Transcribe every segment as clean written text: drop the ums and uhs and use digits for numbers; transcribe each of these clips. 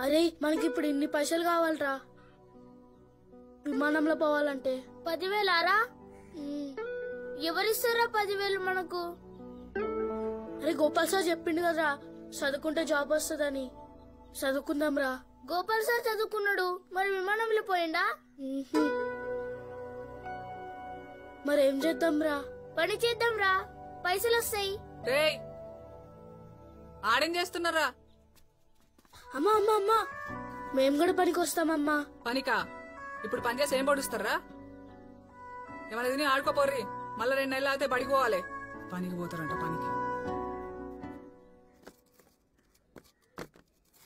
అరే మనకి ఇప్పుడు ఇన్ని పైసలు కావాలరా విమానంలో పోవాలంటే. 10,000 ఎవరిస్తారా 10,000 మనకు? అరే గోపాల్ సార్ చెప్పిండు కదరా చదువుకుంటే జాబ్ వస్తుందని. చదువుకుందాం రా. గోపాల్ సార్ చదువుకున్నాడు, మరి విమానంలో పోయిండా? మరేం చేద్దాం రా? పని చేద్దాం రా, పైసలు వస్తాయి. ఆడేం చేస్తున్నారా? అమ్మా అమ్మా అమ్మా మేము కూడా పనికి వస్తామమ్మా. పనికా? ఇప్పుడు పని చేసి ఏం పడుస్తారా? ఏమన్నా తిని ఆడుకోపోర్రి, మళ్ళా 2 నెలలు అయితే బడికి పోవాలి. పనికి పోతారంట పనికి.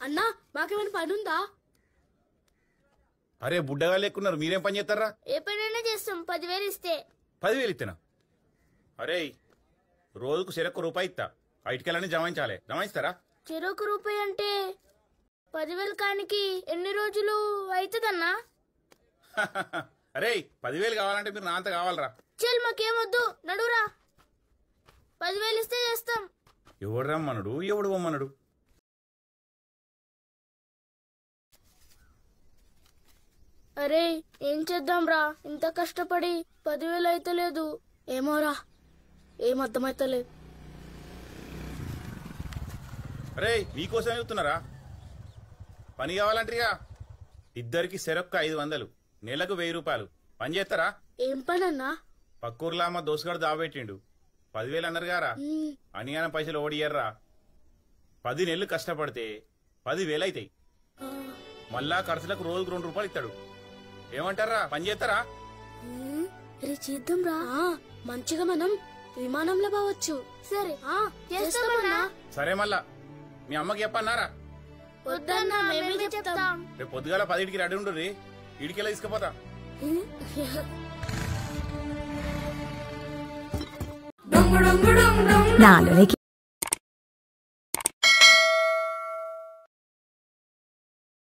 అన్నా మాకేమైనా పని ఉందా? అరే బుడ్డగా లేకున్నారు, మీరేం పని చేస్తారా? ఏ పనైనా చేస్తాం 10,000 ఇస్తే. 10,000 ఇస్తానా? అరే రోజుకు చెరకు రూపాయి ఇస్తా, ఐటికెళ్ళని జమాయించాలి. జమాయిస్తారా? చెరొక రూపాయి అంటే 10,000 కానికి ఎన్ని రోజులు అవుతుందన్నా? అరే 10,000 కావాలంటే మీరు నా అంత కావాలరా. చల్ మాకేమొద్దు, నడురా. 10,000 ఇస్తే చేస్తాం. ఎవడు రమ్మనుడు ఎవడు బొమ్మనుడు? అరే ఏం చేద్దాం రా, ఇంత కష్టపడి 10,000 అయితే లేదు. ఏమోరా ఏం అర్థమైతలేదు. అరే మీకోసం చెప్తున్నారా? పని కావాలంటారుగా. ఇద్దరికి చెరొక్క 500, నెలకు 1000 రూపాయలు. పని చేస్తారా? ఏం పని అన్నా? పక్కూర్లా అమ్మ దోసుగాడు దాబెట్టిండు. 10,000 అన్నారు గారా అని ఆయన పైసలు ఓడియర్రా. 10 నెలలు కష్టపడితే 10,000 అవుతాయి. మళ్ళా ఖర్చులకు రోజుకు 2 రూపాయలు ఇస్తాడు. ఏమంటారా? పని చేస్తారా? అరే చేద్దాం రా, మంచిగా మనం విమానంలో పోవచ్చు. సరే చేస్తామన్నా. సరే మళ్ళా మీ అమ్మకి చెప్పన్నారా? వద్దన్నా మేమే చెప్తాం. రేపు పొద్దుగాల 10కి రెడీ ఉండు. ఇడికెళ్ళి తీసుకుపోతా. నాలోకి